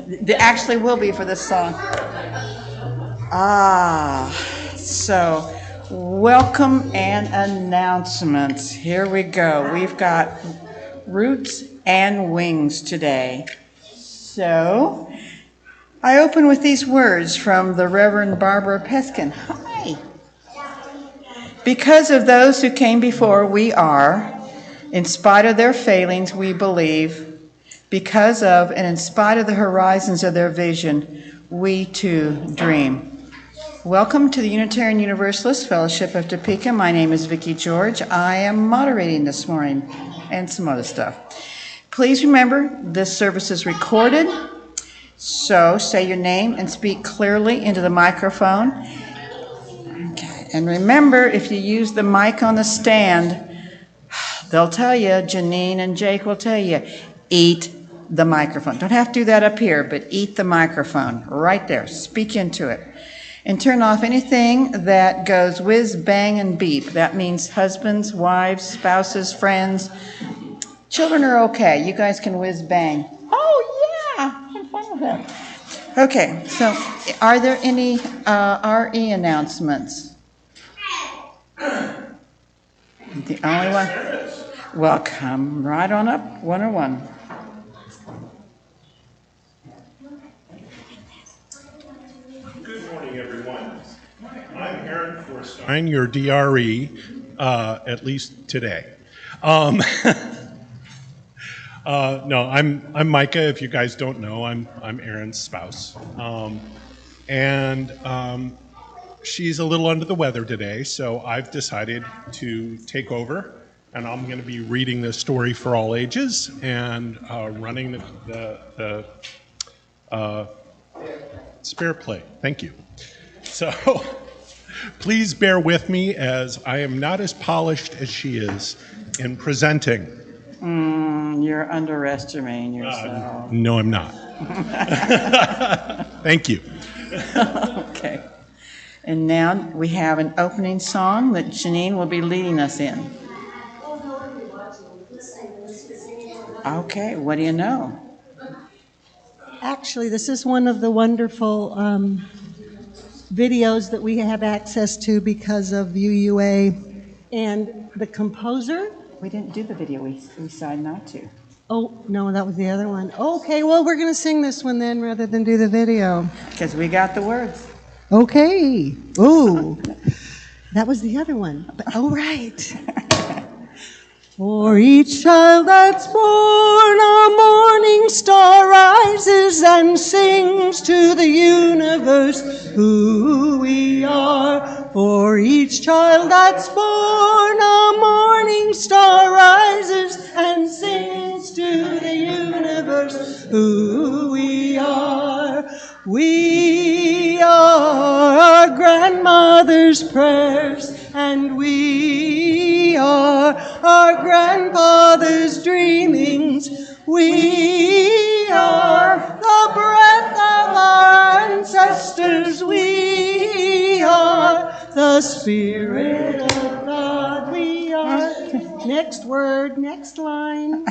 There actually will be for this song. So welcome and announcements. Here we go. We've got roots and wings today. So I open with these words from the Reverend Barbara Peskin. Hi. Because of those who came before, we are. In spite of their failings, we believe. Because of and in spite of the horizons of their vision, we too dream. Welcome to the Unitarian Universalist Fellowship of Topeka. My name is Vicki George. I am moderating this morning and some other stuff. Please remember, this service is recorded, so say your name and speak clearly into the microphone. Okay. And remember, if you use the mic on the stand, they'll tell you, Janine and Jake will tell you, eat the microphone. Don't have to do that up here, but eat the microphone right there. Speak into it. And turn off anything that goes whiz, bang, and beep. That means husbands, wives, spouses, friends. Children are okay. You guys can whiz, bang. Oh, yeah. I'm fine with that. Okay, so are there any RE announcements? The only one? Well, come right on up, 101. I'm your DRE, at least today. No, I'm Micah. If you guys don't know, I'm Aaron's spouse, and she's a little under the weather today. So I've decided to take over, and I'm going to be reading the story for all ages and running the spare play. Thank you. So. Please bear with me as I am not as polished as she is in presenting. You're underestimating yourself. No, I'm not. Thank you. Okay. And now we have an opening song that Janine will be leading us in. Okay, what do you know? Actually, this is one of the wonderful videos that we have access to because of UUA, and the composer. We didn't do the video, we decided not to. Oh, no, that was the other one. Okay, well, we're going to sing this one then rather than do the video. Because we got the words. Okay. Ooh, that was the other one. But, oh, right. For each child that's born, a morning star rises and sings to the universe who we are. For each child that's born, a morning star rises and sings to the universe who we are. We are our grandmother's prayers, and we are our grandfather's dreamings. We are the breath of our ancestors. We are the Spirit of God. We are. Next word, next line.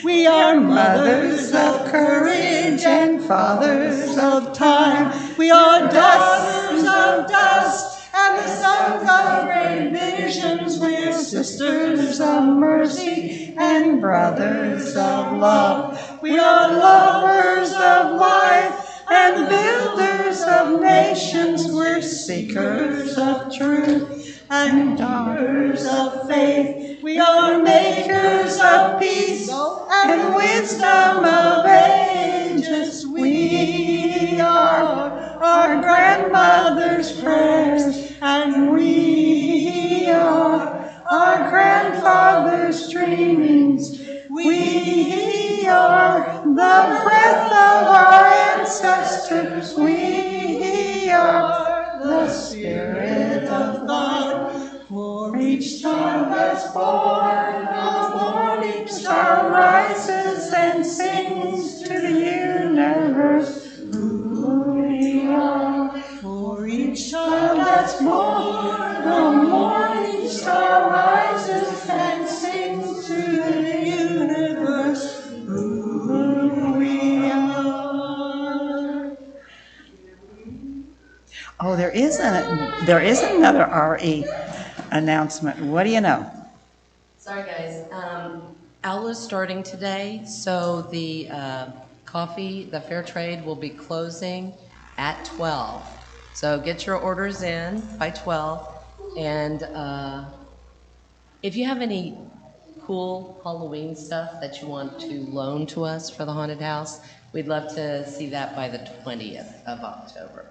We are mothers of courage and fathers of time. We are daughters of dust and the sons of great visions. We're sisters of mercy and brothers of love. We are lovers of life and builders of nations. We're seekers of truth and daughters of faith. We are makers of peace and wisdom of ages. We are our grandmother's prayers, and we are our grandfather's dreamings. We are the breath of our ancestors. We are the Spirit of God. For each child that's born, a morning star rises and sings to the universe who we are. For each child that's born, a morning star rises and sings to the universe who we are. there is another RE announcement. What do you know? Sorry, guys. Owl is starting today, so the coffee, the fair trade, will be closing at 12. So get your orders in by 12. And if you have any cool Halloween stuff that you want to loan to us for the haunted house, we'd love to see that by the 20th of October.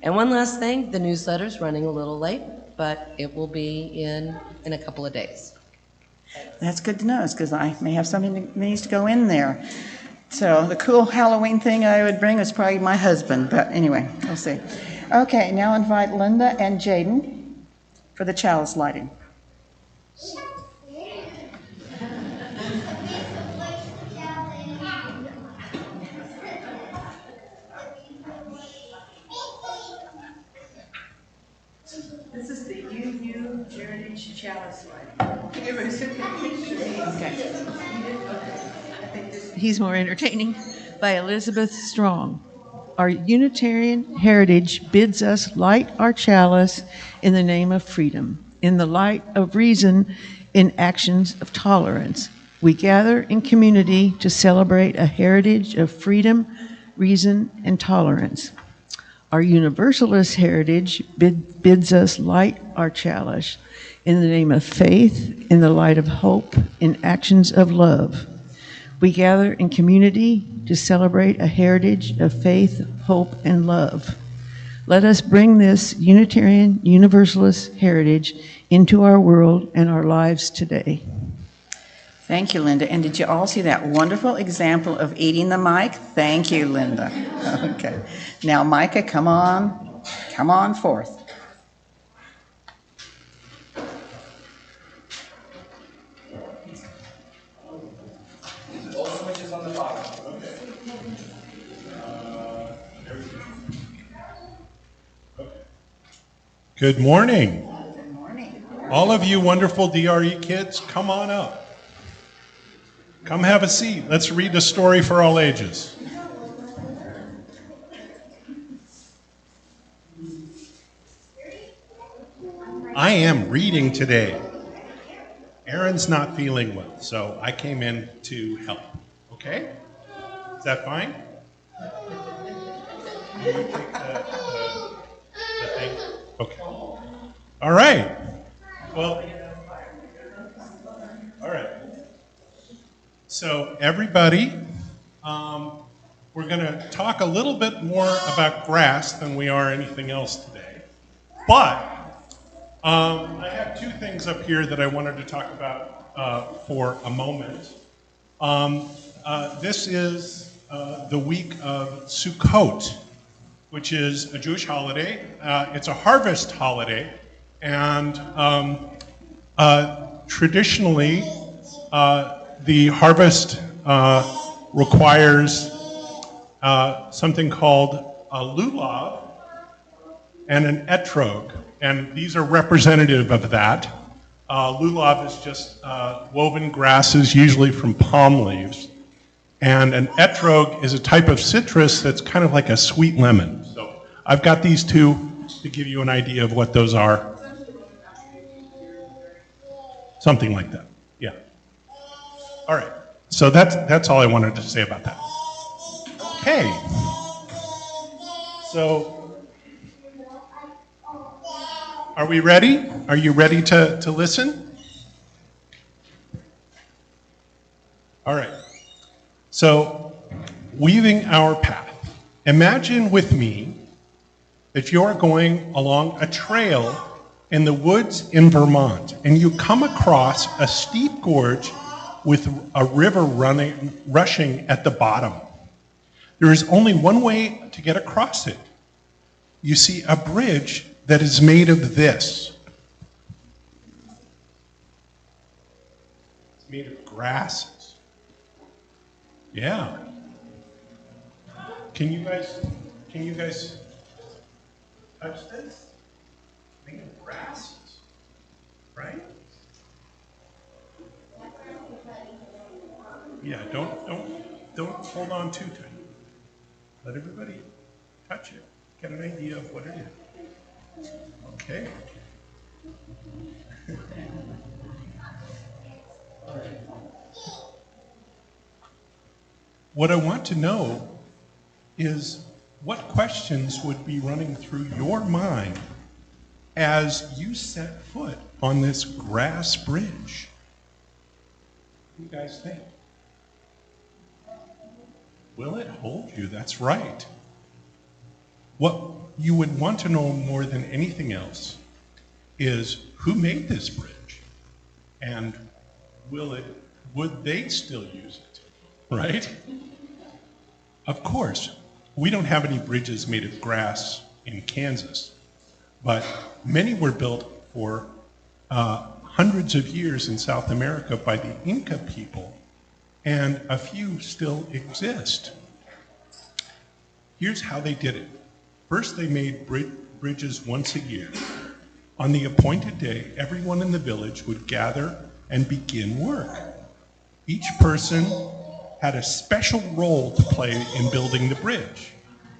And one last thing, the newsletter's running a little late, but it will be in a couple of days. That's good to know, because I may have something that needs to go in there. So the cool Halloween thing I would bring is probably my husband, but anyway, we'll see. Okay, now invite Linda and Jaden for the chalice lighting. This is the UU Heritage Chalice Lighting. Everybody send me a picture. Okay. He's more entertaining. By Elizabeth Strong. Our Unitarian heritage bids us light our chalice in the name of freedom, in the light of reason, in actions of tolerance. We gather in community to celebrate a heritage of freedom, reason, and tolerance. Our Universalist heritage bids us light our chalice in the name of faith, in the light of hope, in actions of love. We gather in community to celebrate a heritage of faith, hope, and love. Let us bring this Unitarian Universalist heritage into our world and our lives today. Thank you, Linda. And did you all see that wonderful example of eating the mic? Thank you, Linda. Okay. Now, Micah, come on forth. All switches on the bottom. Okay. Good morning. Good morning. All of you wonderful DRE kids, come on up. Come have a seat. Let's read a story for all ages. I am reading today. Aaron's not feeling well, so I came in to help. Okay? Is that fine? You take the thing? Okay. All right. Well, all right. So everybody, we're going to talk a little bit more about grass than we are anything else today. But I have two things up here that I wanted to talk about for a moment. This is the week of Sukkot, which is a Jewish holiday. It's a harvest holiday, and traditionally, the harvest requires something called a lulav and an etrog, and these are representative of that. Lulav is just woven grasses, usually from palm leaves, and an etrog is a type of citrus that's kind of like a sweet lemon. So I've got these two to give you an idea of what those are. Something like that, yeah. All right, so that's all I wanted to say about that. Okay, so are we ready? Are you ready to listen? All right, so weaving our path. Imagine with me that you're going along a trail in the woods in Vermont, and you come across a steep gorge with a river rushing at the bottom. There is only one way to get across it. You see a bridge that is made of this. It's made of grasses. Yeah. Can you guys touch this? Made of grasses, right? Yeah, don't hold on too tight. Let everybody touch it. Get an idea of what it is. Okay. What I want to know is what questions would be running through your mind as you set foot on this grass bridge? What do you guys think? Will it hold you? That's right. What you would want to know more than anything else is who made this bridge, and would they still use it, right? Of course, we don't have any bridges made of grass in Kansas, but many were built for hundreds of years in South America by the Inca people, and a few still exist. Here's how they did it. First, they made bridges once a year. On the appointed day, everyone in the village would gather and begin work. Each person had a special role to play in building the bridge.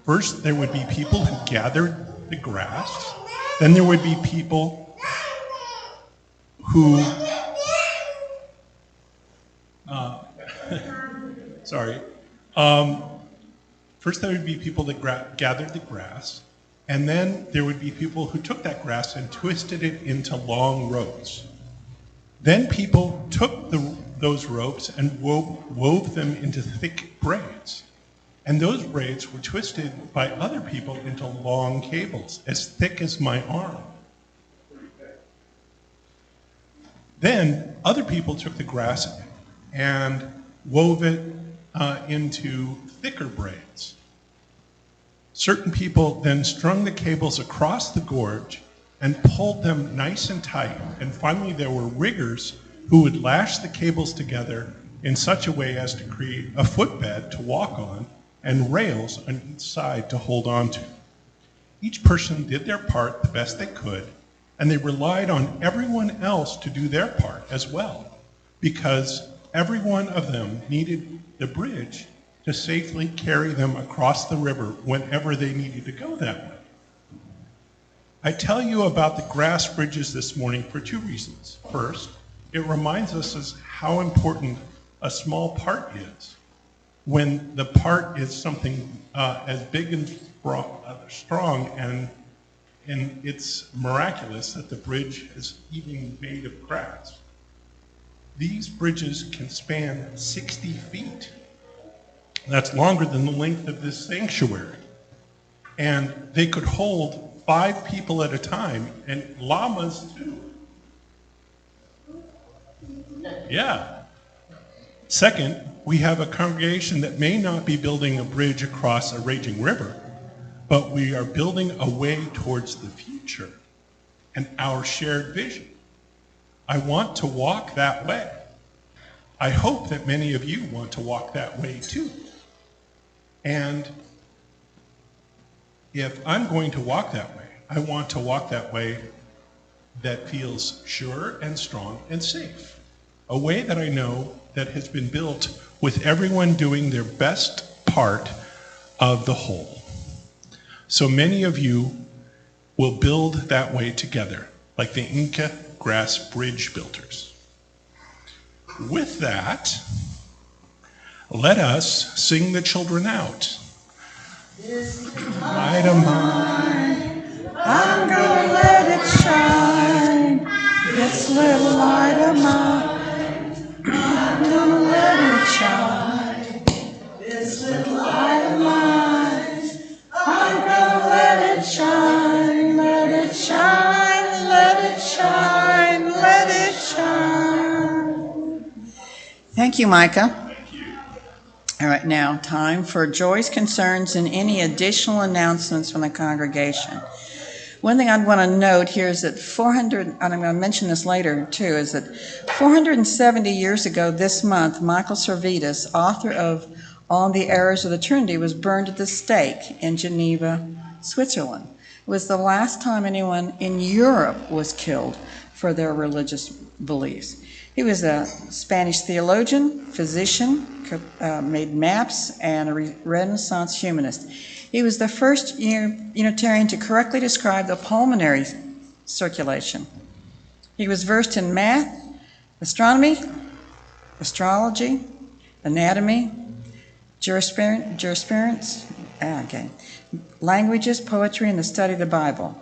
First, there would be people who gathered the grass. Then there would be people who, first there would be people that gathered the grass, and then there would be people who took that grass and twisted it into long ropes. Then people took those ropes and wove them into thick braids. And those braids were twisted by other people into long cables, as thick as my arm. Then other people took the grass and wove it into thicker braids. Certain people then strung the cables across the gorge and pulled them nice and tight. And finally, there were riggers who would lash the cables together in such a way as to create a footbed to walk on and rails on each side to hold on to. Each person did their part the best they could, and they relied on everyone else to do their part as well, because every one of them needed the bridge to safely carry them across the river whenever they needed to go that way. I tell you about the grass bridges this morning for two reasons. First, it reminds us how important a small part is when the part is something as big and strong, and it's miraculous that the bridge is even made of grass. These bridges can span 60 feet. That's longer than the length of this sanctuary. And they could hold 5 people at a time, and llamas too. Yeah. Second, we have a congregation that may not be building a bridge across a raging river, but we are building a way towards the future and our shared vision. I want to walk that way. I hope that many of you want to walk that way too. And if I'm going to walk that way, I want to walk that way that feels sure and strong and safe. A way that I know that has been built with everyone doing their best part of the whole. So many of you will build that way together, like the Inca grass bridge builders. With that, let us sing the children out. This light of mine, I'm gonna let it shine. This little light of mine, I'm gonna let it shine. This little light of mine, I'm gonna let it shine. Let it shine, let it shine, let it shine. Thank you, Micah. All right, now time for joys, concerns, and any additional announcements from the congregation. One thing I'd want to note here is that 400, and I'm going to mention this later too, is that 470 years ago this month, Michael Servetus, author of On the Errors of the Trinity, was burned at the stake in Geneva, Switzerland. It was the last time anyone in Europe was killed for their religious beliefs. He was a Spanish theologian, physician, made maps, and a Renaissance humanist. He was the first Unitarian to correctly describe the pulmonary circulation. He was versed in math, astronomy, astrology, anatomy, jurisprudence, languages, poetry, and the study of the Bible.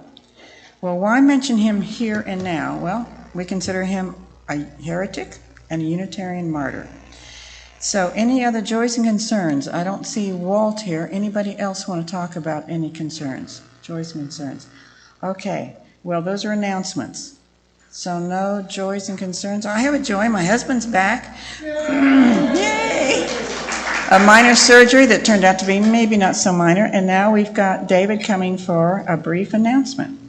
Well, why mention him here and now? Well, we consider him a heretic and a Unitarian martyr. So any other joys and concerns? I don't see Walt here. Anybody else want to talk about any concerns? Joys and concerns. Okay, well, those are announcements. So no joys and concerns. I have a joy. My husband's back. Yay! A minor surgery that turned out to be maybe not so minor. And now we've got David coming for a brief announcement.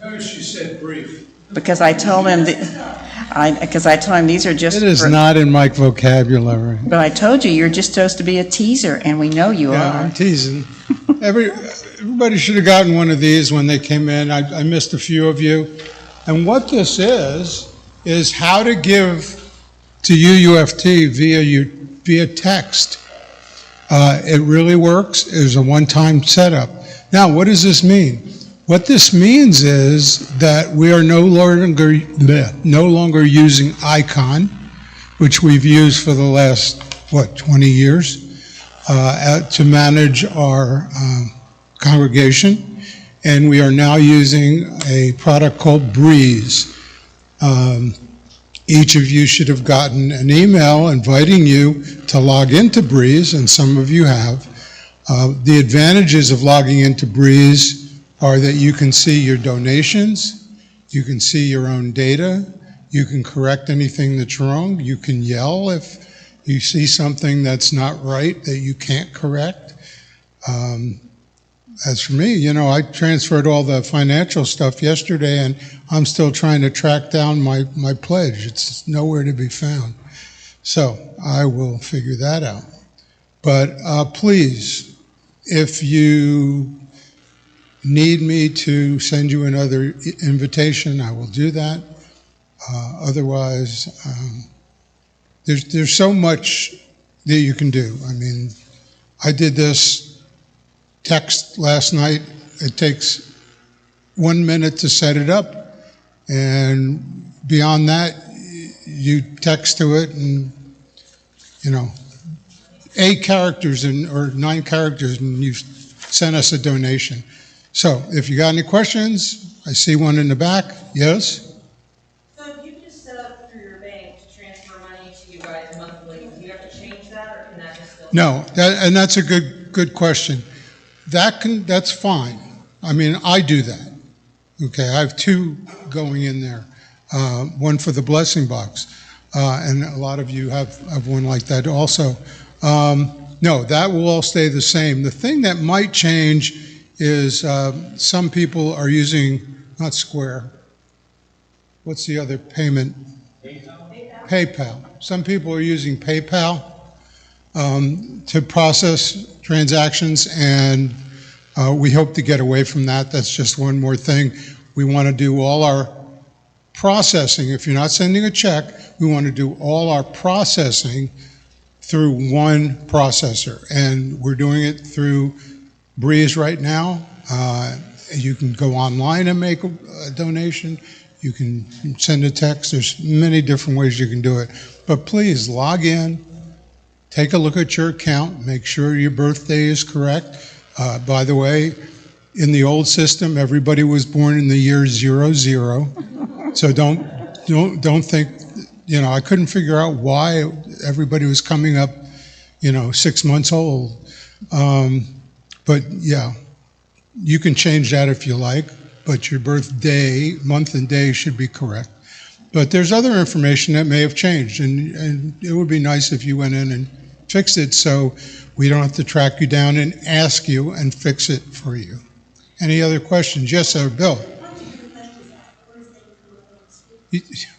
Notice she said brief. Because I told him, these are just. It is not in my vocabulary. But I told you, you're just supposed to be a teaser, and we know you Yeah, are. I'm teasing. Everybody should have gotten one of these when they came in. I missed a few of you. And what this is how to give to UUFT via text. It really works. It was a one-time setup. Now, what does this mean? What this means is that we are no longer using Icon, which we've used for the last, 20 years, to manage our congregation. And we are now using a product called Breeze. Each of you should have gotten an email inviting you to log into Breeze, and some of you have. The advantages of logging into Breeze are that you can see your donations, you can see your own data, you can correct anything that's wrong, you can yell if you see something that's not right that you can't correct. As for me, I transferred all the financial stuff yesterday, and I'm still trying to track down my pledge. It's nowhere to be found. So I will figure that out. But please, if you need me to send you another invitation, I will do that. Otherwise, there's so much that you can do. I mean, I did this text last night. It takes 1 minute to set it up, and beyond that, you text to it, and 8 characters or 9 characters, and you've sent us a donation. So, if you got any questions, I see one in the back. Yes? So if you just set up through your bank to transfer money to you guys monthly, do you have to change that, or can that just still? No, and that's a good question. That's fine. I mean, I do that. Okay, I have 2 going in there. One for the blessing box, and a lot of you have one like that also. No, that will all stay the same. The thing that might change is some people are using, not Square, what's the other payment? PayPal. Some people are using PayPal to process transactions, and we hope to get away from that. That's just one more thing. We want to do all our processing. If you're not sending a check, we want to do all our processing through one processor, and we're doing it through Breeze right now. You can go online and make a donation. You can send a text. There's many different ways you can do it. But please log in, take a look at your account, make sure your birthday is correct. By the way, in the old system, everybody was born in the year 00. So don't think, I couldn't figure out why everybody was coming up, 6 months old. But yeah, you can change that if you like, but your birthday, month and day should be correct. But there's other information that may have changed, and it would be nice if you went in and fixed it so we don't have to track you down and ask you and fix it for you. Any other questions? Yes, sir, Bill.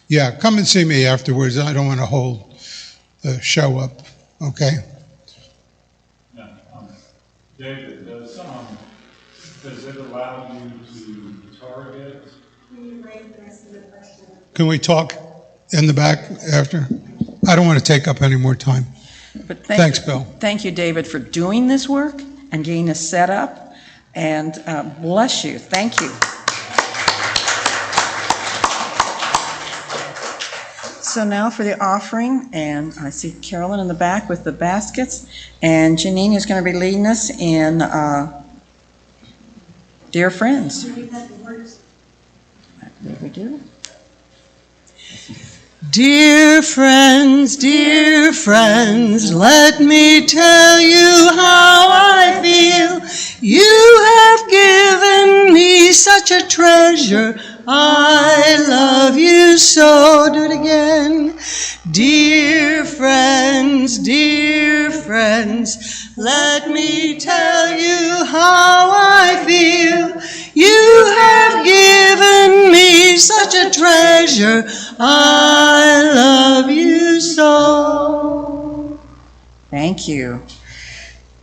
Yeah, come and see me afterwards. I don't want to hold the show up, okay? Yeah, David, does it allow you to target? Can we talk in the back after. I don't want to take up any more time. But Thanks, Bill. Thank you, David, for doing this work and getting us set up. And bless you. Thank you. So now for the offering, and I see Carolyn in the back with the baskets, and Janine is going to be leading us in Dear Friends. There we do. Dear friends, let me tell you how I feel. You have given me such a treasure. I love you so. Do it again. Dear friends, let me tell you how I feel. You have given me such a treasure. I love you so. Thank you.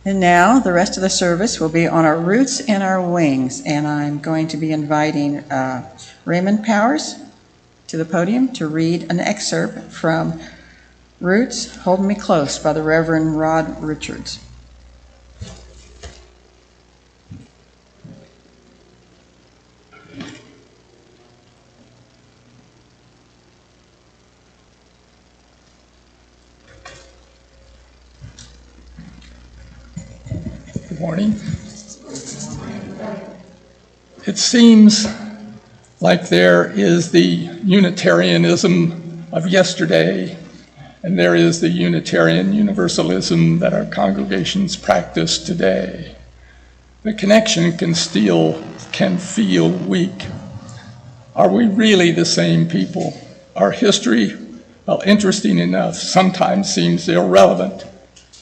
And now the rest of the service will be on our roots and our wings. And I'm going to be inviting Raymond Powers to the podium to read an excerpt from Roots, Hold Me Close by the Reverend Rod Richards. Good morning. It seems like there is the Unitarianism of yesterday, and there is the Unitarian Universalism that our congregations practice today. The connection can feel weak. Are we really the same people? Our history, while interesting enough, sometimes seems irrelevant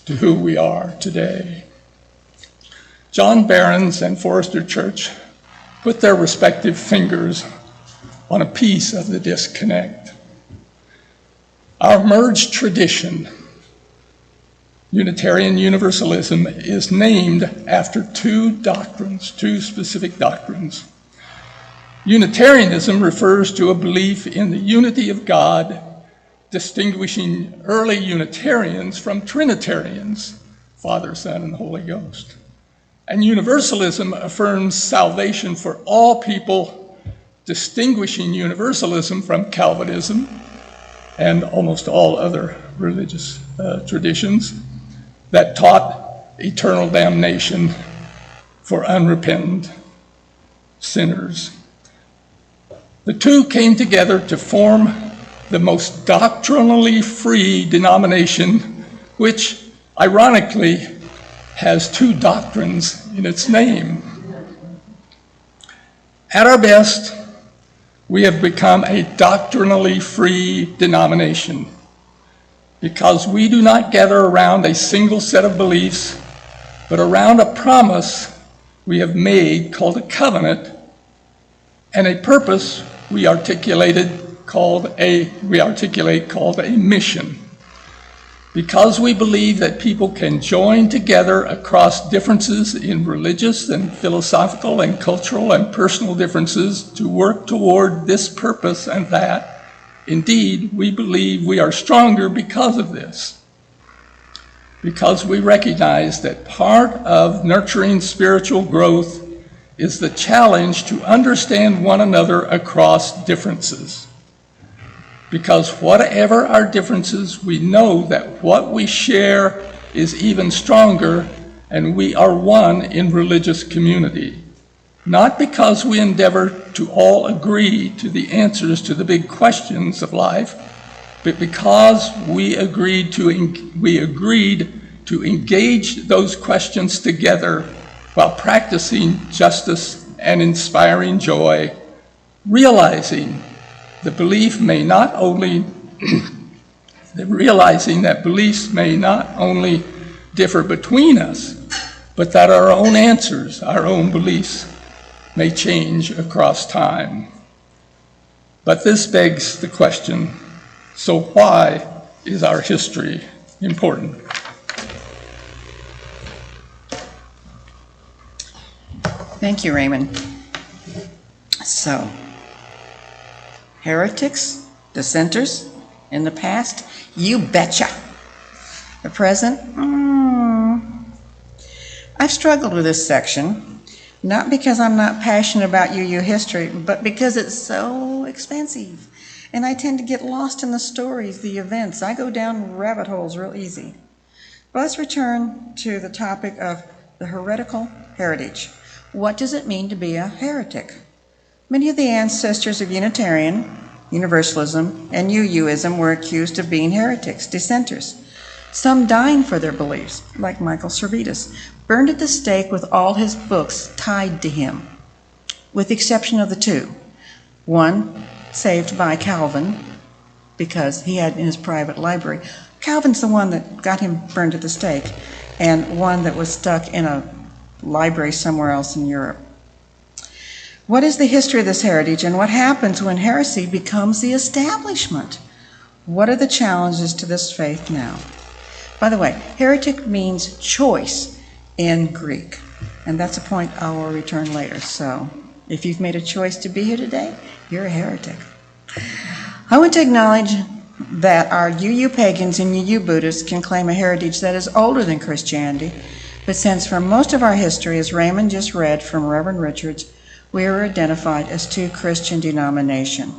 to who we are today. John Barron's and Forrester Church put their respective fingers on a piece of the disconnect. Our merged tradition, Unitarian Universalism, is named after two specific doctrines. Unitarianism refers to a belief in the unity of God, distinguishing early Unitarians from Trinitarians, Father, Son, and Holy Ghost. And Universalism affirms salvation for all people, distinguishing Universalism from Calvinism and almost all other religious traditions that taught eternal damnation for unrepentant sinners. The two came together to form the most doctrinally free denomination, which, ironically, has two doctrines in its name. At our best, we have become a doctrinally free denomination because we do not gather around a single set of beliefs, but around a promise we have made called a covenant and a purpose we articulate called a mission. Because we believe that people can join together across differences in religious and philosophical and cultural and personal differences to work toward this purpose and that. Indeed, we believe we are stronger because of this. Because we recognize that part of nurturing spiritual growth is the challenge to understand one another across differences. Because whatever our differences, we know that what we share is even stronger, and we are one in religious community. Not because we endeavor to all agree to the answers to the big questions of life, but because we agreed to engage those questions together while practicing justice and inspiring joy, realizing that beliefs may not only differ between us, but that our own answers, our own beliefs, may change across time. But this begs the question, so why is our history important? Thank you, Raymond. So, heretics, dissenters, In the past, you betcha. The present, I've struggled with this section, not because I'm not passionate about UU history, but because it's so expensive. And I tend to get lost in the stories, the events. I go down rabbit holes real easy. But let's return to the topic of the heretical heritage. What does it mean to be a heretic? Many of the ancestors of Unitarian, Universalism, and UUism were accused of being heretics, dissenters. Some dying for their beliefs, like Michael Servetus, burned at the stake with all his books tied to him, with the exception of the two. One, saved by Calvin, because he had in his private library. Calvin's the one that got him burned at the stake, and one that was stuck in a library somewhere else in Europe. What is the history of this heritage, and what happens when heresy becomes the establishment? What are the challenges to this faith now? By the way, heretic means choice in Greek, and that's a point I will return later. So if you've made a choice to be here today, you're a heretic. I want to acknowledge that our UU pagans and UU Buddhists can claim a heritage that is older than Christianity, but since for most of our history, as Raymond just read from Reverend Richards, we are identified as two Christian denominations.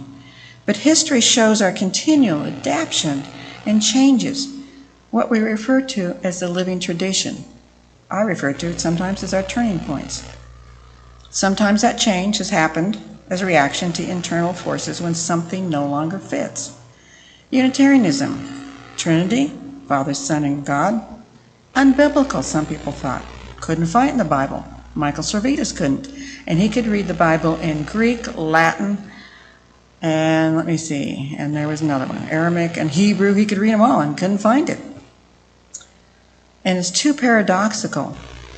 But history shows our continual adaptation and changes, what we refer to as the living tradition. I refer to it sometimes as our turning points. Sometimes that change has happened as a reaction to internal forces when something no longer fits. Unitarianism, Trinity, Father, Son, and God, unbiblical, some people thought. Couldn't fight in the Bible. Michael Servetus couldn't. And he could read the Bible in Greek, Latin, and let me see, and there was another one, Aramaic and Hebrew. He could read them all and couldn't find it. And it's too paradoxical.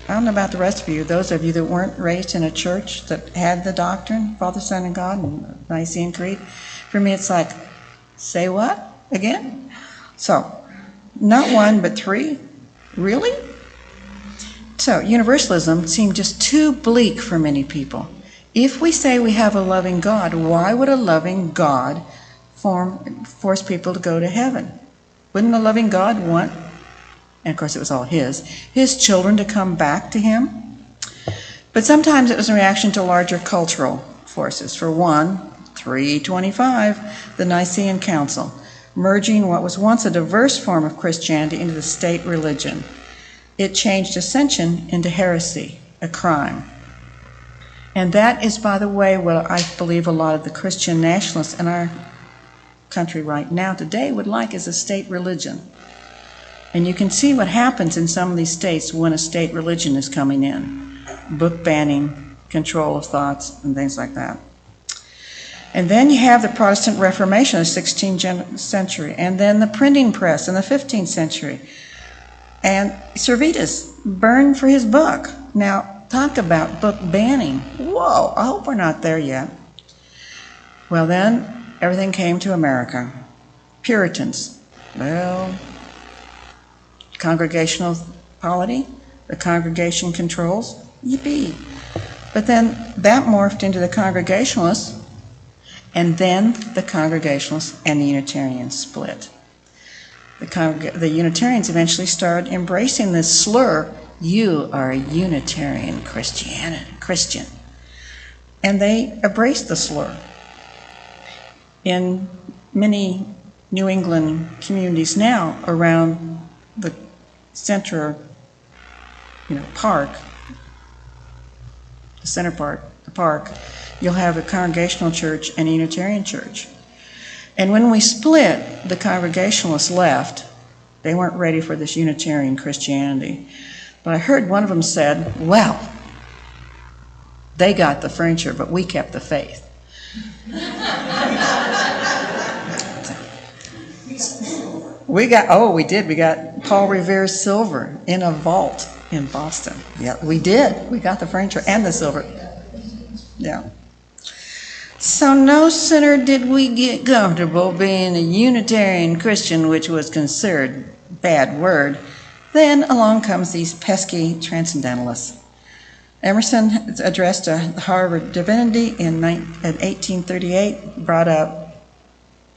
I don't know about the rest of you, those of you that weren't raised in a church that had the doctrine, Father, Son, and God, and the Nicene Creed. For me, it's like, say what again? So, not one, but three? Really? So, universalism seemed just too bleak for many people. If we say we have a loving God, why would a loving God force people to go to heaven? Wouldn't a loving God want, and of course it was all his children to come back to him? But sometimes it was a reaction to larger cultural forces. For one, 325, the Nicene Council, merging what was once a diverse form of Christianity into the state religion. It changed ascension into heresy, a crime. And that is, by the way, what I believe a lot of the Christian nationalists in our country right now today would like is a state religion. And you can see what happens in some of these states when a state religion is coming in. Book banning, control of thoughts, and things like that. And then you have the Protestant Reformation of the 16th century, and then the printing press in the 15th century. And Servetus burned for his book. Now, talk about book banning. Whoa, I hope we're not there yet. Well, then, everything came to America. Puritans. Well, congregational polity, the congregation controls, yippee. But then that morphed into the Congregationalists, and then the Congregationalists and the Unitarians split. The Unitarians eventually started embracing this slur, you are a Unitarian Christian. And they embraced the slur. In many New England communities now around the center, park, the center part, the park, you'll have a Congregational church and a Unitarian church. And when we split, the Congregationalists left. They weren't ready for this Unitarian Christianity. But I heard one of them said, well, they got the furniture, but we kept the faith. We got Paul Revere's silver in a vault in Boston. Yeah, we did. We got the furniture and the silver. Yeah. So no sooner did we get comfortable being a Unitarian Christian, which was considered a bad word, then along comes these pesky transcendentalists. Emerson addressed a Harvard divinity in 1838, brought up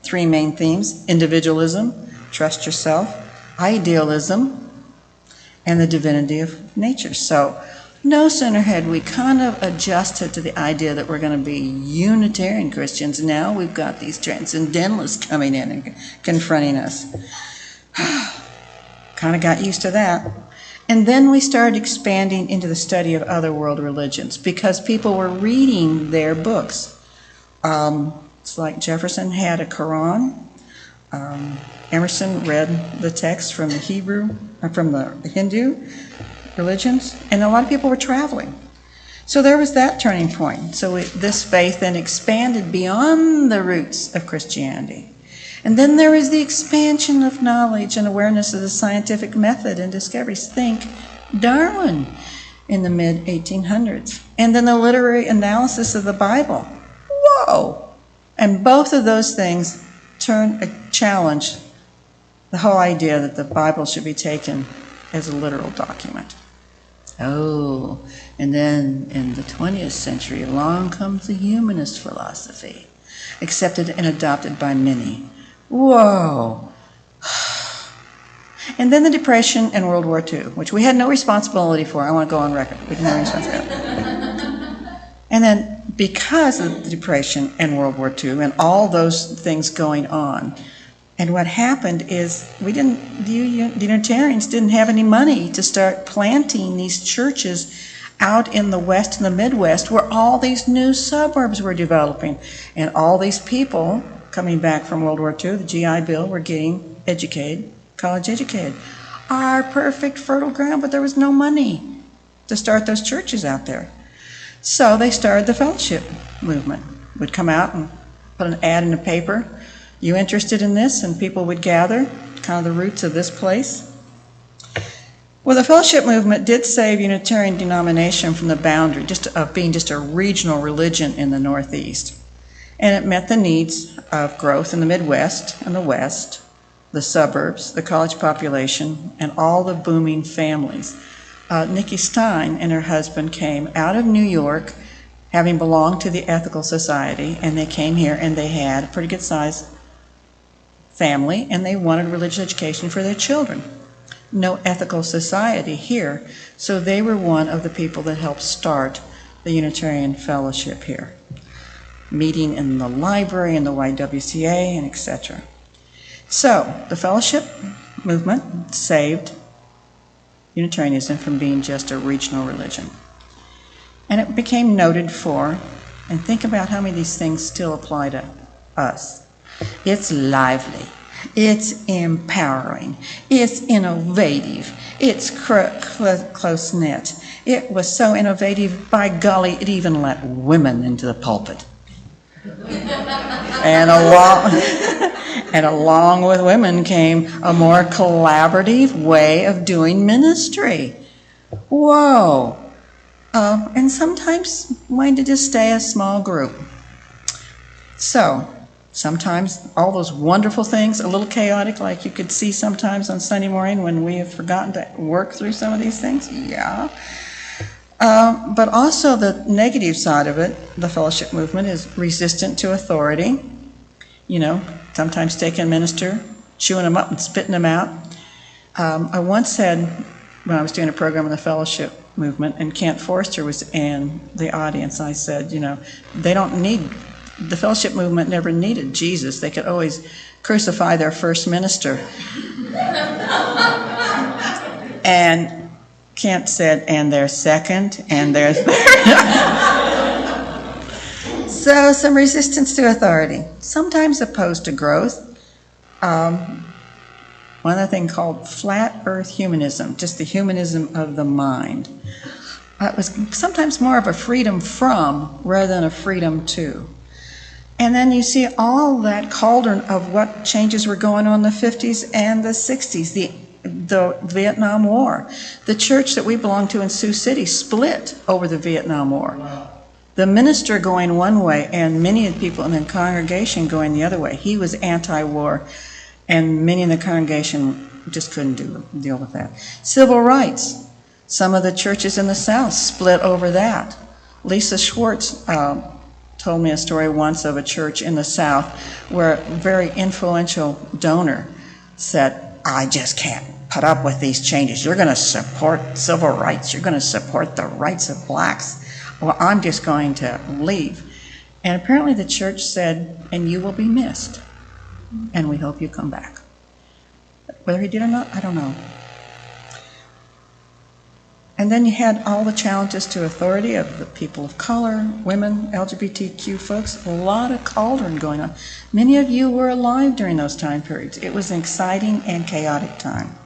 Three main themes: individualism, trust yourself, idealism, and the divinity of nature. So no sooner had we kind of adjusted to the idea that we're going to be Unitarian Christians, now we've got these transcendentalists coming in and confronting us. Kind of got used to that. And then we started expanding into the study of other world religions because people were reading their books. It's like Jefferson had a Quran. Emerson read the text from the from the Hindu religions, and a lot of people were traveling. So there was that turning point. So this faith then expanded beyond the roots of Christianity. And then there is the expansion of knowledge and awareness of the scientific method and discoveries. Think Darwin in the mid-1800s. And then the literary analysis of the Bible. Whoa! And both of those things challenge the whole idea that the Bible should be taken as a literal document. Oh, and then in the 20th century, along comes the humanist philosophy, accepted and adopted by many. Whoa. And then the Depression and World War II, which we had no responsibility for. I want to go on record. We didn't have responsibility. And then because of the Depression and World War II and all those things going on, and what happened is the Unitarians didn't have any money to start planting these churches out in the West and the Midwest where all these new suburbs were developing. And all these people coming back from World War II, the GI Bill, were getting educated, college educated. Our perfect fertile ground, but there was no money to start those churches out there. So they started the fellowship movement. Would come out and put an ad in the paper. You interested in this? And people would gather, kind of the roots of this place. Well, the fellowship movement did save Unitarian denomination from the boundary of being just a regional religion in the Northeast. And it met the needs of growth in the Midwest and the West, the suburbs, the college population, and all the booming families. Nikki Stein and her husband came out of New York, having belonged to the Ethical Society, and they came here and they had a pretty good sized family, and they wanted religious education for their children. No ethical society here, so they were one of the people that helped start the Unitarian Fellowship here, meeting in the library and the YWCA and etc. So the fellowship movement saved Unitarianism from being just a regional religion. And it became noted for, and think about how many of these things still apply to us. It's lively, it's empowering, it's innovative, it's close-knit. It was so innovative, by golly, it even let women into the pulpit. And along with women came a more collaborative way of doing ministry. Whoa. And sometimes wanting to just stay a small group. So, sometimes all those wonderful things, a little chaotic, like you could see sometimes on Sunday morning when we have forgotten to work through some of these things. Yeah. But also the negative side of it, the fellowship movement is resistant to authority. You know, sometimes taking a minister, chewing them up and spitting them out. I once said, when I was doing a program on the fellowship movement, and Kent Forster was in the audience, I said, you know, the fellowship movement never needed Jesus. They could always crucify their first minister. And Kent said, and their second, and their third. So some resistance to authority, sometimes opposed to growth. One other thing called flat earth humanism, just the humanism of the mind. It was sometimes more of a freedom from rather than a freedom to. And then you see all that cauldron of what changes were going on in the 50s and the 60s, the Vietnam War. The church that we belonged to in Sioux City split over the Vietnam War. Wow. The minister going one way and many of the people in the congregation going the other way. He was anti-war, and many in the congregation just couldn't deal with that. Civil rights. Some of the churches in the South split over that. Lisa Schwartz told me a story once of a church in the South where a very influential donor said, I just can't put up with these changes. You're going to support civil rights. You're going to support the rights of blacks. Well, I'm just going to leave. And apparently the church said, and you will be missed. And we hope you come back. Whether he did or not, I don't know. And then you had all the challenges to authority of the people of color, women, LGBTQ folks, a lot of cauldron going on. Many of you were alive during those time periods. It was an exciting and chaotic time.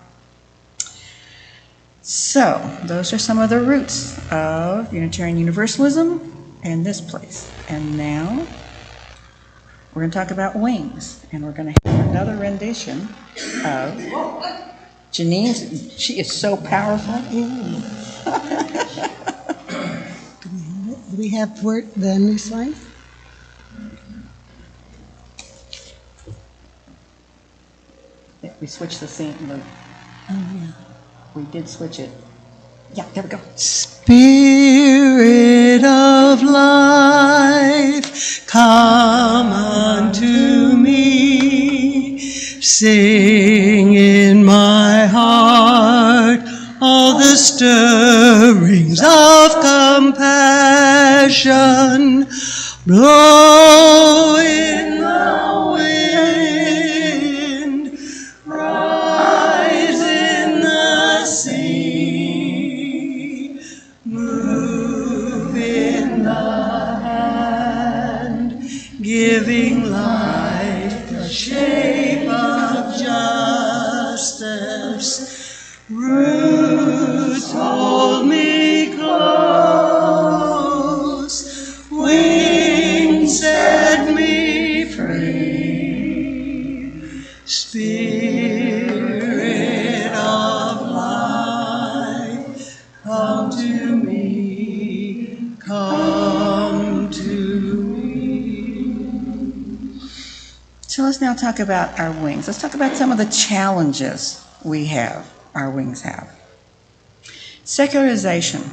So, those are some of the roots of Unitarian Universalism and this place. And now, we're going to talk about wings, and we're going to have another rendition of Janine's. She is so powerful. Do we have the new slide? We switched the scene. Oh, yeah. We did switch it. Yeah, there we go. Spirit of life, come unto me. Sing in my heart all the stirrings of compassion. Blow in the wind, rise in the sea, move in the hand, giving life the shape of justice. Roots hold me close, wings set me free. Spirit of life, come to me, come to me. So let's now talk about our wings. Let's talk about some of the challenges we have, our wings have. Secularization.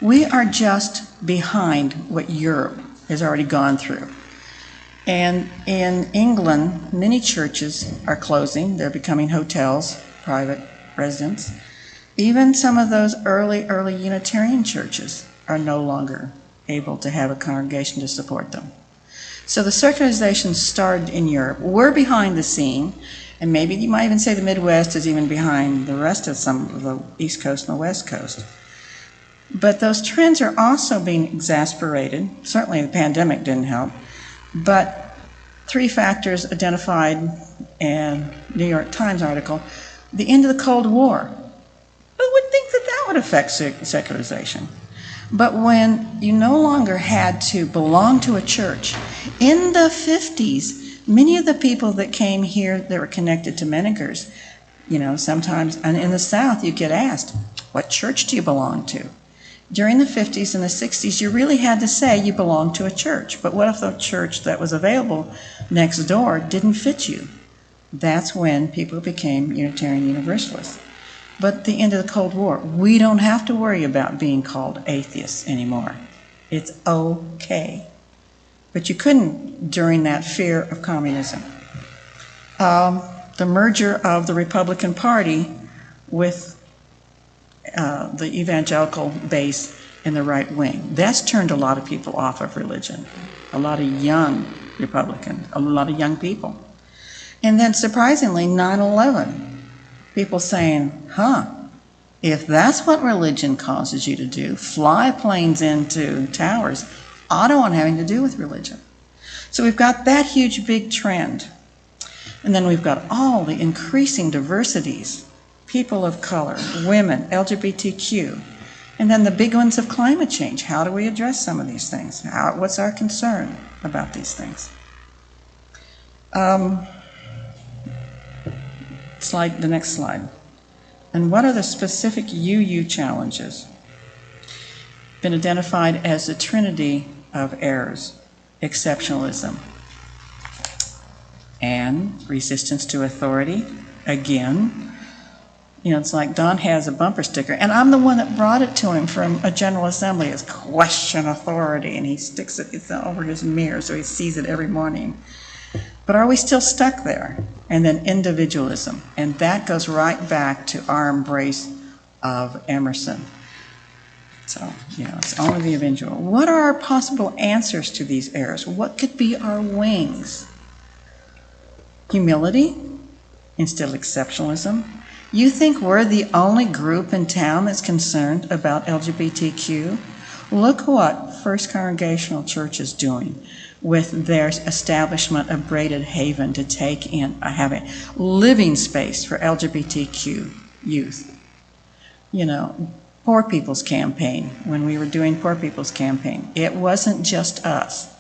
We are just behind what Europe has already gone through. And in England, many churches are closing. They're becoming hotels, private residence. Even some of those early Unitarian churches are no longer able to have a congregation to support them. So the secularization started in Europe. We're behind the scene, and maybe you might even say the Midwest is even behind the rest of some of the East Coast and the West Coast. But those trends are also being exasperated. Certainly the pandemic didn't help. But 3 factors identified in New York Times article: the end of the Cold War. Who would think that that would affect secularization? But when you no longer had to belong to a church, in the 50s, many of the people that came here that were connected to Meningers, sometimes, and in the South, you get asked, what church do you belong to? During the 50s and the 60s, you really had to say you belonged to a church. But what if the church that was available next door didn't fit you? That's when people became Unitarian Universalists. But at the end of the Cold War, we don't have to worry about being called atheists anymore. It's okay. But you couldn't during that fear of communism. The merger of the Republican Party with the evangelical base and the right wing, that's turned a lot of people off of religion. A lot of young Republicans, a lot of young people. And then surprisingly, 9/11. People saying, if that's what religion causes you to do, fly planes into towers, I don't want having to do with religion. So we've got that huge big trend. And then we've got all the increasing diversities, people of color, women, LGBTQ, and then the big ones of climate change. How do we address some of these things? What's our concern about these things? The next slide. And what are the specific UU challenges? Been identified as the trinity of errors: exceptionalism and resistance to authority, again, the big ones of climate change. How do we address some of these things? Well, the You know, it's like Don has a bumper sticker, and I'm the one that brought it to him from a General Assembly as question authority, and he sticks it over his mirror so he sees it every morning. But are we still stuck there? And then individualism, and that goes right back to our embrace of Emerson. So, you know, it's only the individual. What are our possible answers to these errors? What could be our wings? Humility instead of exceptionalism. You think we're the only group in town that's concerned about LGBTQ? Look what First Congregational Church is doing with their establishment of Braided Haven to take in, have a living space for LGBTQ youth. You know, Poor People's Campaign, when we were doing Poor People's Campaign, it wasn't just us.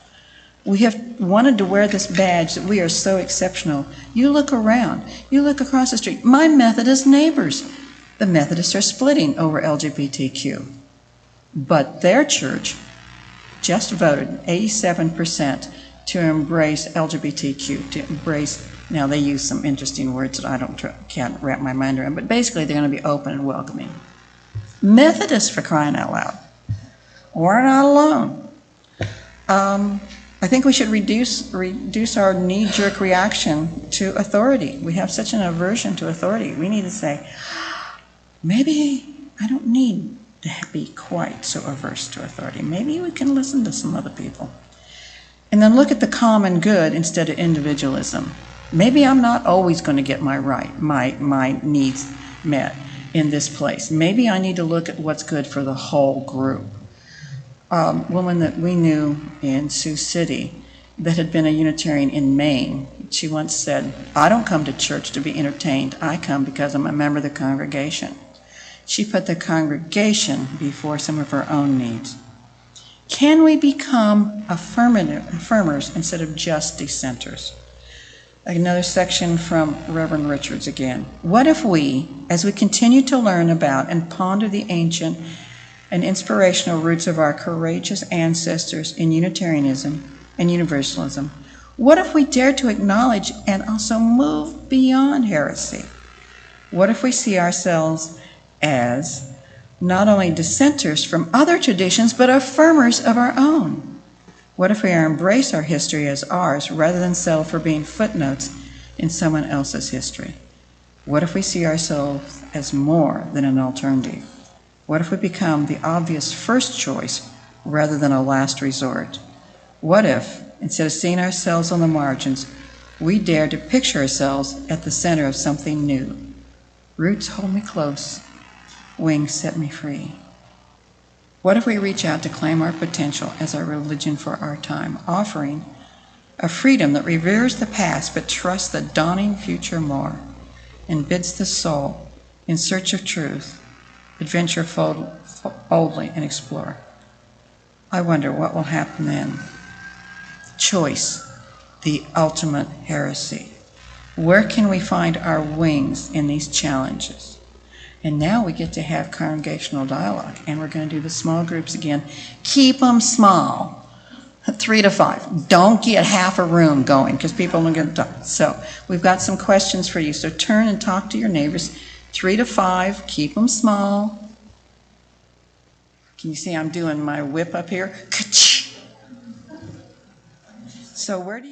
We have wanted to wear this badge that we are so exceptional. You look around, you look across the street. My Methodist neighbors, the Methodists are splitting over LGBTQ. But their church just voted 87% to embrace LGBTQ, to embrace, now they use some interesting words that I can't wrap my mind around, but basically they're going to be open and welcoming. Methodists, for crying out loud. We're not alone. I think we should reduce our knee-jerk reaction to authority. We have such an aversion to authority. We need to say, maybe I don't need to be quite so averse to authority. Maybe we can listen to some other people. And then look at the common good instead of individualism. Maybe I'm not always going to get my needs met in this place. Maybe I need to look at what's good for the whole group. Woman that we knew in Sioux City that had been a Unitarian in Maine, she once said, I don't come to church to be entertained. I come because I'm a member of the congregation. She put the congregation before some of her own needs. Can we become affirmers instead of just dissenters? Another section from Reverend Richards again. What if we, as we continue to learn about and ponder the ancient and inspirational roots of our courageous ancestors in Unitarianism and Universalism, what if we dare to acknowledge and also move beyond heresy? What if we see ourselves as not only dissenters from other traditions, but affirmers of our own? What if we embrace our history as ours rather than settle for being footnotes in someone else's history? What if we see ourselves as more than an alternative? What if we become the obvious first choice rather than a last resort? What if, instead of seeing ourselves on the margins, we dare to picture ourselves at the center of something new? Roots hold me close, wings set me free. What if we reach out to claim our potential as our religion for our time, offering a freedom that reveres the past but trusts the dawning future more, and bids the soul, in search of truth, adventure boldly and explore? I wonder what will happen then. Choice, the ultimate heresy. Where can we find our wings in these challenges? And now we get to have congregational dialogue, and we're going to do the small groups again. Keep them small, 3 to 5. Don't get half a room going because people don't get done. So we've got some questions for you. So turn and talk to your neighbors. 3 to 5, keep them small. Can you see I'm doing my whip up here? So where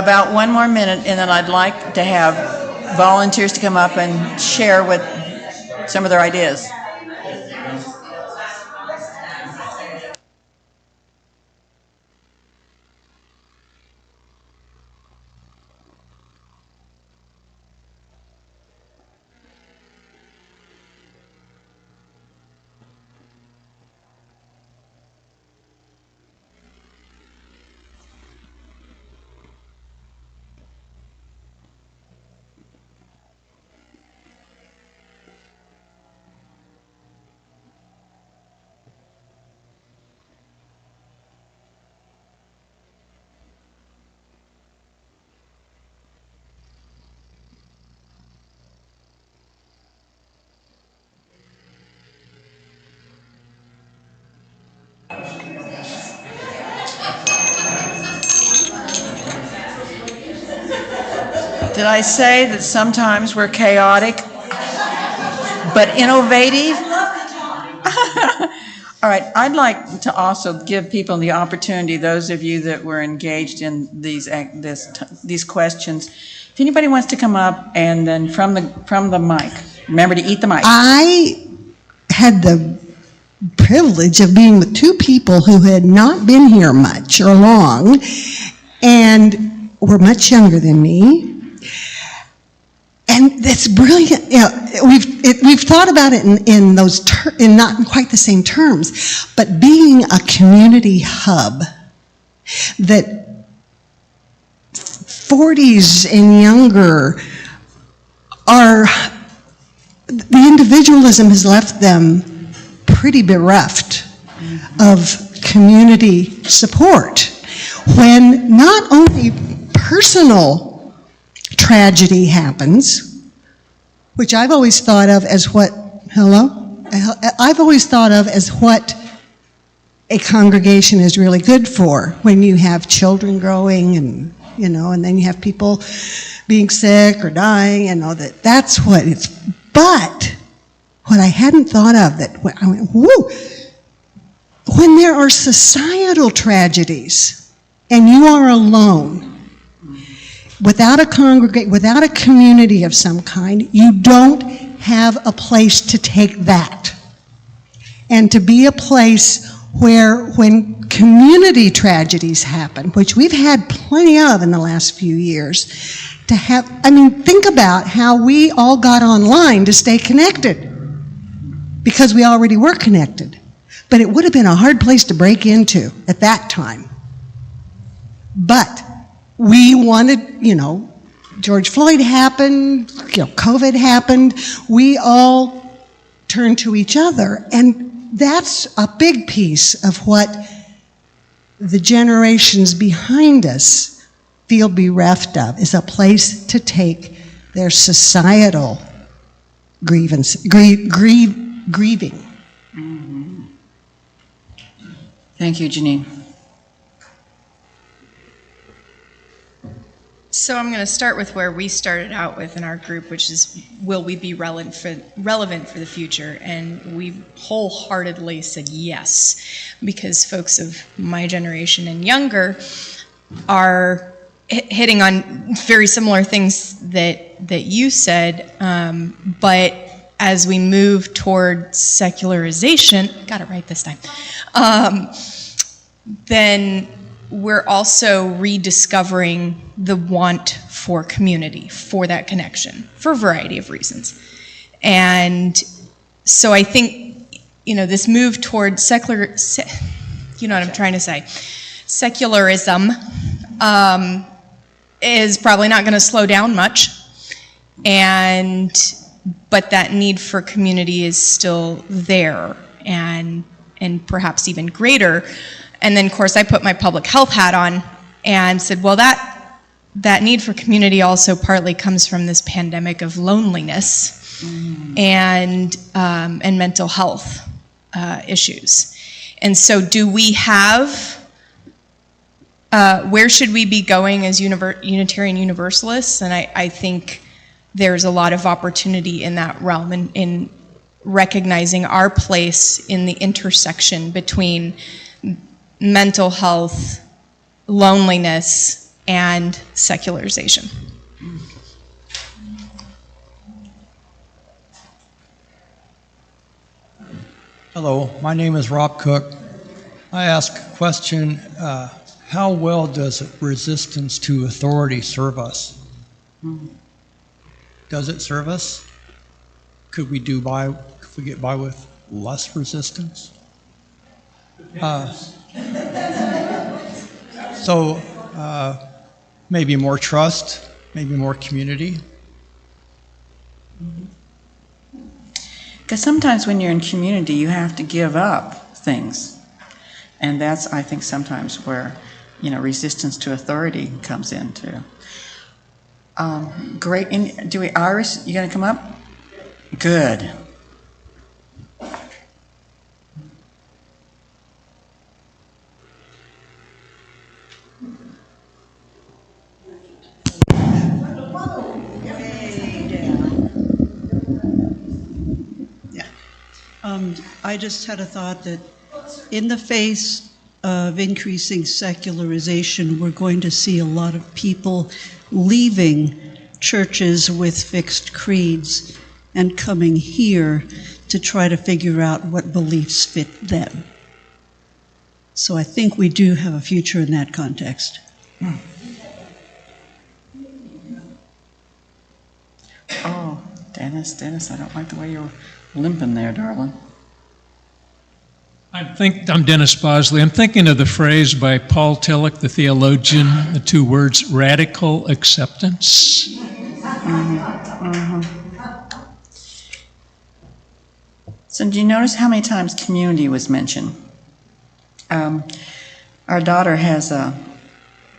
about 1 more minute, and then I'd like to have volunteers to come up and share with some of their ideas. Did I say that sometimes we're chaotic, but innovative? All right, I'd like to also give people the opportunity, those of you that were engaged in these questions, if anybody wants to come up and then from the mic, remember to eat the mic. I had the privilege of being with two people who had not been here much or long and were much younger than me. And that's brilliant. You know, we've thought about it in not quite the same terms, but being a community hub that 40s and younger the individualism has left them pretty bereft of community support, when not only personal tragedy happens, which I've always thought of as what a congregation is really good for, when you have children growing and then you have people being sick or dying, that's what it's. But what I hadn't thought of, that I went, whoa, when there are societal tragedies and you are alone, without a community of some kind, you don't have a place to take that. And to be a place where, when community tragedies happen, which we've had plenty of in the last few years, think about how we all got online to stay connected, because we already were connected. But it would have been a hard place to break into at that time. But we wanted, George Floyd happened, COVID happened, we all turned to each other. And that's a big piece of what the generations behind us feel bereft of, is a place to take their societal grieving. Mm-hmm. Thank you, Janine. So I'm going to start with where we started out with in our group, which is, will we be relevant for the future? And we wholeheartedly said yes, because folks of my generation and younger are hitting on very similar things that you said, but as we move toward secularization, got it right this time, then we're also rediscovering the want for community, for that connection, for a variety of reasons. And so I think, this move toward secularism is probably not going to slow down much. But that need for community is still there, and perhaps even greater. And then, of course, I put my public health hat on and said, well, that need for community also partly comes from this pandemic of loneliness and mental health issues. And so do we have, where should we be going as Unitarian Universalists? And I think there's a lot of opportunity in that realm, in recognizing our place in the intersection between mental health, loneliness, and secularization. Hello, my name is Rob Cook. I ask a question, how well does resistance to authority serve us? Does it serve us? Could we get by with less resistance? Maybe more trust, maybe more community. Because sometimes when you're in community, you have to give up things. And that's, I think, sometimes where, resistance to authority comes into. Great. Iris, you going to come up? Good. I just had a thought that in the face of increasing secularization, we're going to see a lot of people leaving churches with fixed creeds and coming here to try to figure out what beliefs fit them. So I think we do have a future in that context. Oh, Dennis, I don't like the way you're limping there, darling. I'm Dennis Bosley. I'm thinking of the phrase by Paul Tillich, the theologian, the two words, radical acceptance. So do you notice how many times community was mentioned? Our daughter has a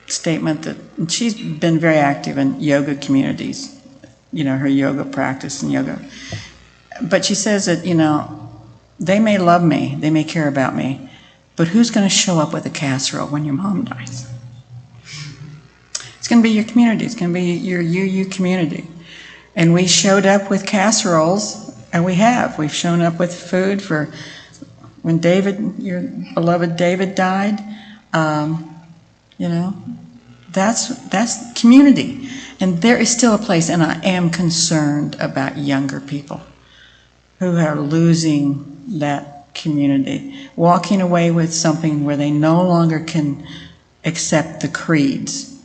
statement that, and she's been very active in yoga communities, her yoga practice and yoga. But she says that, they may love me, they may care about me, but who's going to show up with a casserole when your mom dies? It's going to be your community. It's going to be your UU community. And we showed up with casseroles, and we have. We've shown up with food for when David, your beloved David, died. That's community. And there is still a place, and I am concerned about younger people who are losing that community, walking away with something where they no longer can accept the creeds.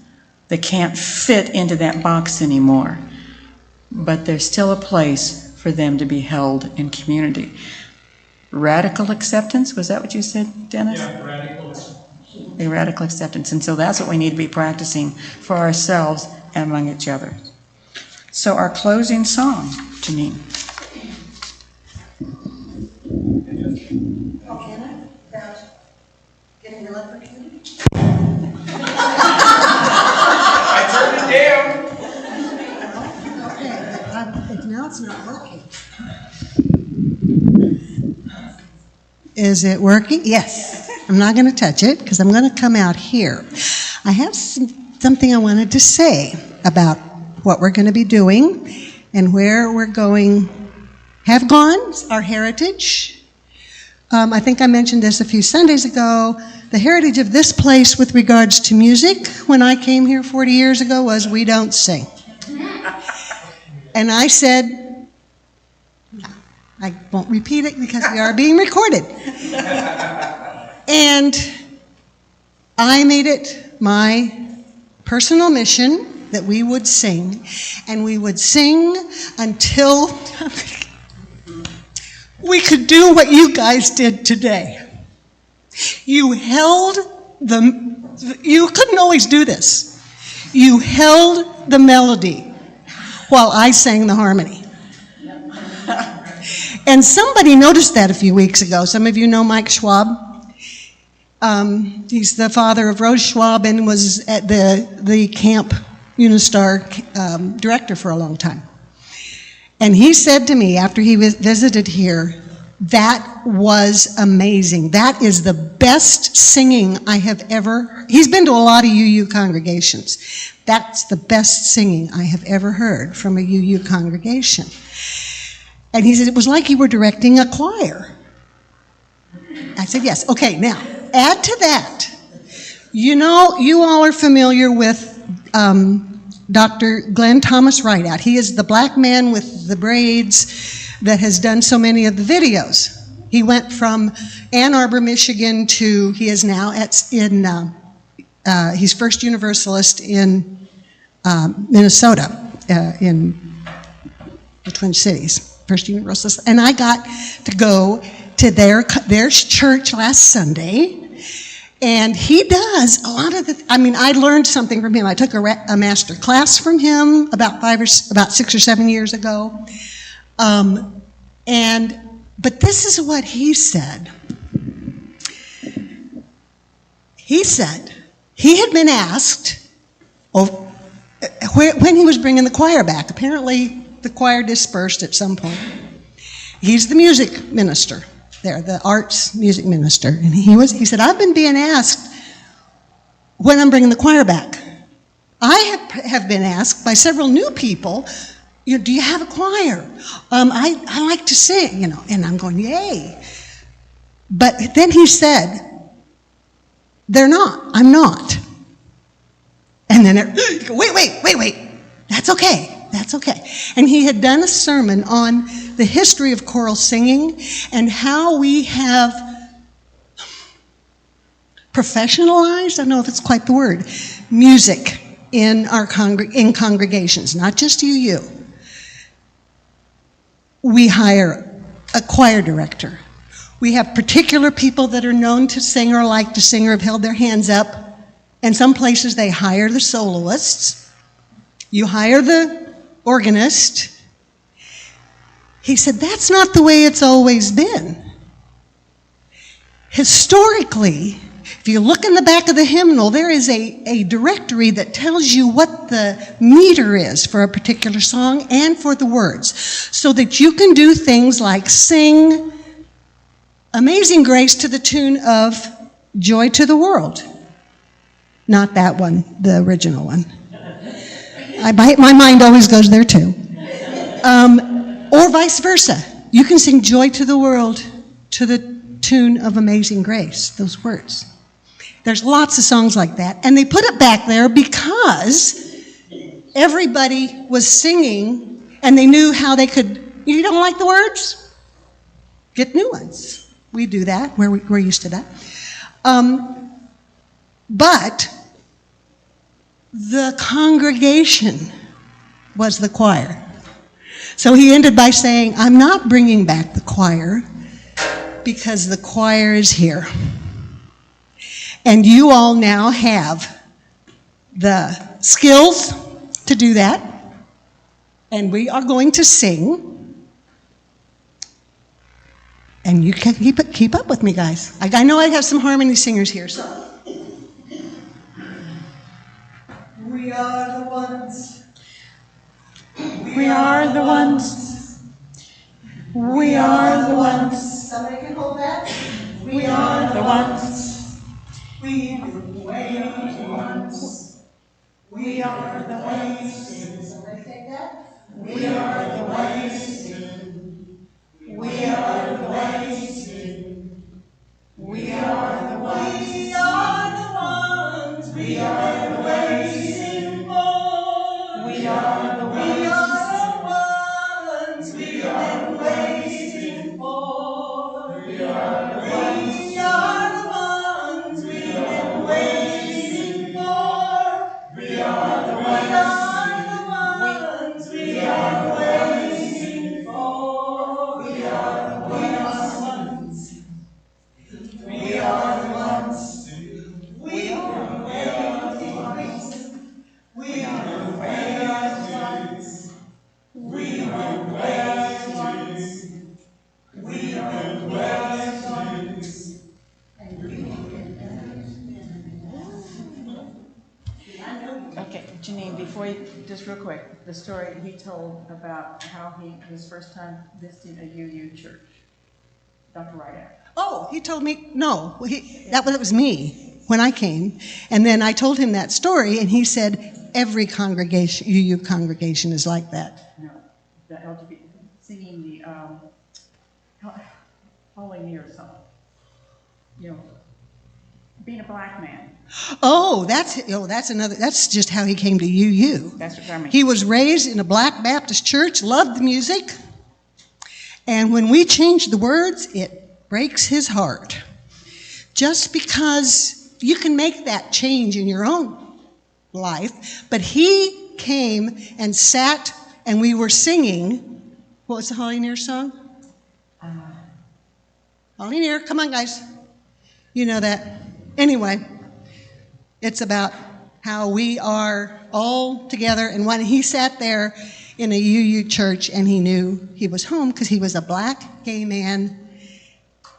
They can't fit into that box anymore. But there's still a place for them to be held in community. Radical acceptance, was that what you said, Dennis? Yeah, radical acceptance. A radical acceptance. And so that's what we need to be practicing for ourselves and among each other. So our closing song, Janine. Getting electrocuted? I turned it down. Okay, but now it's not working. Is it working? Yes. I'm not going to touch it because I'm going to come out here. I have something I wanted to say about what we're going to be doing and where we're going, have gone, our heritage. I think I mentioned this a few Sundays ago. The heritage of this place with regards to music when I came here 40 years ago was we don't sing. And I said, I won't repeat it because we are being recorded. And I made it my personal mission that we would sing, and we would sing until we could do what you guys did today. You held you couldn't always do this. You held the melody while I sang the harmony. And somebody noticed that a few weeks ago. Some of you know Mike Schwab. He's the father of Rose Schwab and was at the Camp Unistar director for a long time. And he said to me after he visited here, that was amazing. That is the best singing I have ever heard. He's been to a lot of UU congregations. That's the best singing I have ever heard from a UU congregation. And he said, it was like you were directing a choir. I said, yes. Okay, now, add to that You know, you all are familiar with Dr. Glenn Thomas Rideout. He is the black man with the braids that has done so many of the videos. He went from Ann Arbor, Michigan to, he is now he's First Universalist in Minnesota, in the Twin Cities, First Universalist. And I got to go to their church last Sunday. And he does a lot of I learned something from him. I took a master class from him about 6 or 7 years ago. But this is what he said. He said he had been asked when he was bringing the choir back. Apparently, the choir dispersed at some point. He's the music minister there, the arts music minister. And he said, I've been being asked when I'm bringing the choir back. I have been asked by several new people, do you have a choir? I like to sing, and I'm going, yay. But then he said, they're not, I'm not. And then, wait, that's okay. And he had done a sermon on the history of choral singing and how we have professionalized, I don't know if it's quite the word, music in our congregations, not just UU. We hire a choir director. We have particular people that are known to sing or like to sing or have held their hands up. And some places they hire the soloists. You hire the organist. He said, that's not the way it's always been. Historically, if you look in the back of the hymnal, there is a directory that tells you what the meter is for a particular song and for the words, so that you can do things like sing Amazing Grace to the tune of Joy to the World. Not that one, the original one. My mind always goes there too. Or vice versa. You can sing Joy to the World to the tune of Amazing Grace, those words. There's lots of songs like that. And they put it back there because everybody was singing and they knew how they could, you don't like the words? Get new ones. We do that. We're used to that. But the congregation was the choir. So he ended by saying, I'm not bringing back the choir because the choir is here. And you all now have the skills to do that. And we are going to sing. And you can keep up with me, guys. I know I have some harmony singers here, so. We are the ones. We are the ones. We are the ones. Somebody can hold that. We are the ones. We've been waiting once. We are the ones. Somebody take that. We are the ones. We are the ones. We are the ones. We are the ones. We are the waiting for. We are the ones. We are the ones. We are waiting for. We are the ones. We are the ones. We've been waiting for. We are the ones. We are waiting for. We are the ones. We are the ones. We are the ones. We are the ones. We are the ones. We are the ones. Okay, Janine, before you, just real quick, the story he told about how his first time visiting a UU church. Dr. Rideout. Oh, he told me, no, that was me when I came. And then I told him that story, and he said, every congregation, UU congregation is like that. No, the LGBT, singing the Holy Near song. Being a black man. Oh, that's another. That's just how he came to UU. That's what I mean. He was raised in a black Baptist church, loved the music, and when we change the words, it breaks his heart. Just because you can make that change in your own life, but he came and sat, and we were singing. What was the Holly Near song? Holly Near, come on, guys. You know that. Anyway. It's about how we are all together. And when he sat there in a UU church and he knew he was home because he was a black gay man,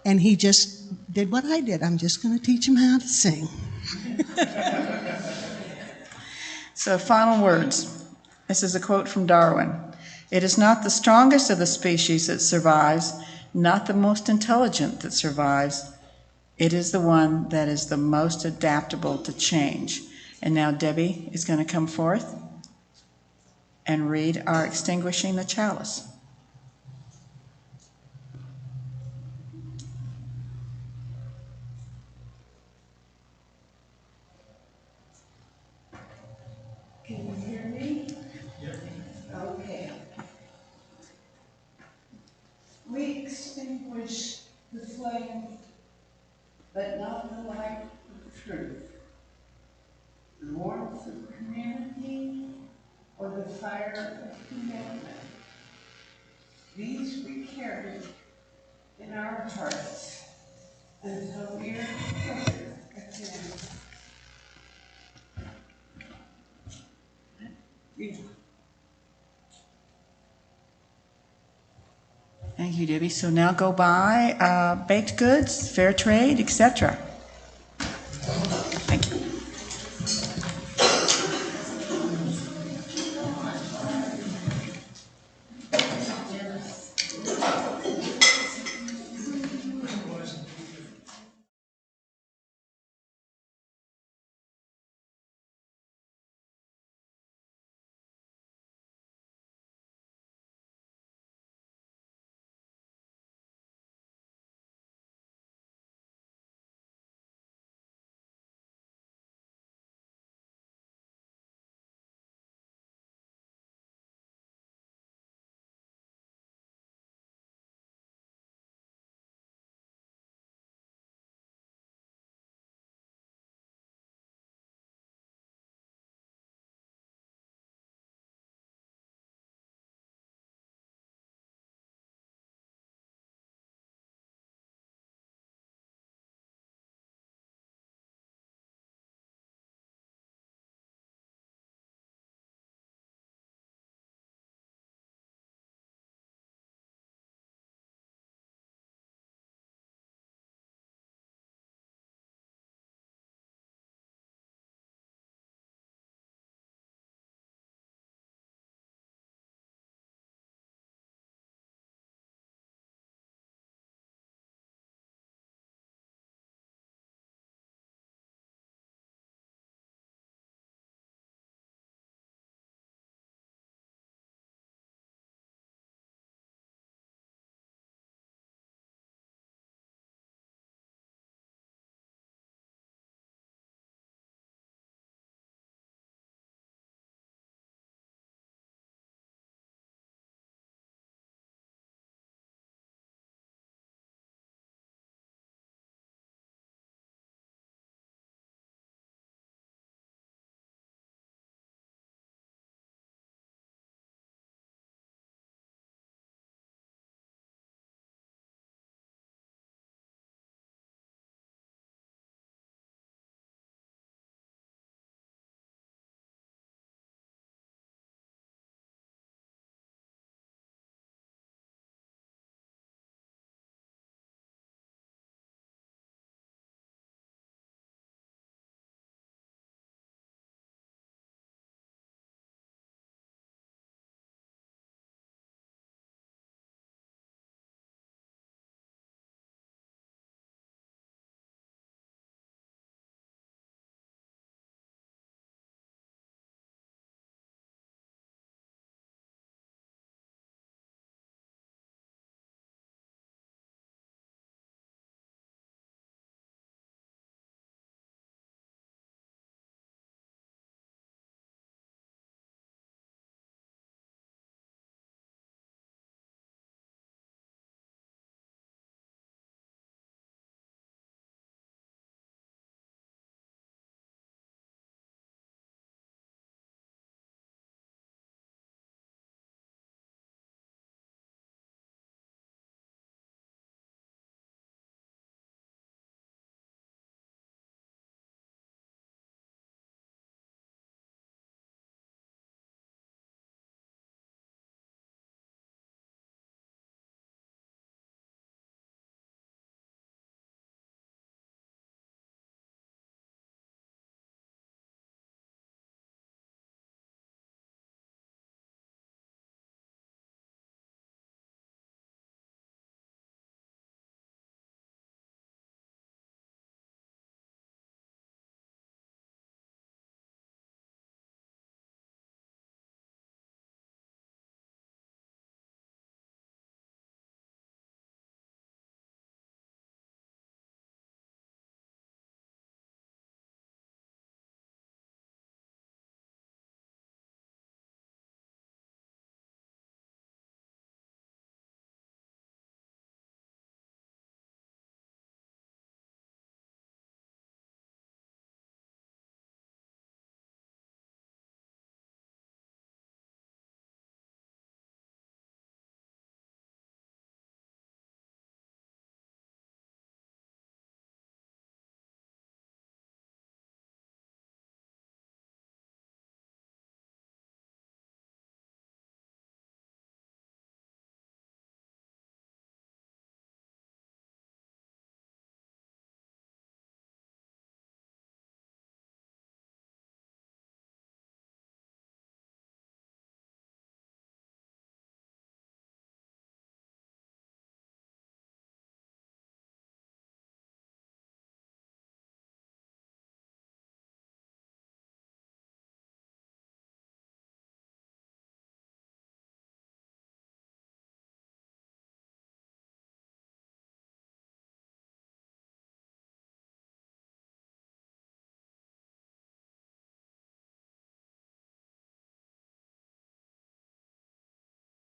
and he just did what I did. I'm just going to teach him how to sing. So, final words. This is a quote from Darwin. It is not the strongest of the species that survives, not the most intelligent that survives. It is the one that is the most adaptable to change. And now Debbie is going to come forth and read our Extinguishing the Chalice. Can you hear me? Yes. Okay. We extinguish the flame, but not the light of truth, the warmth of community, or the fire of commitment. These we carry in our hearts until we are together again. Thank you, Debbie. So now go buy baked goods, fair trade, etc.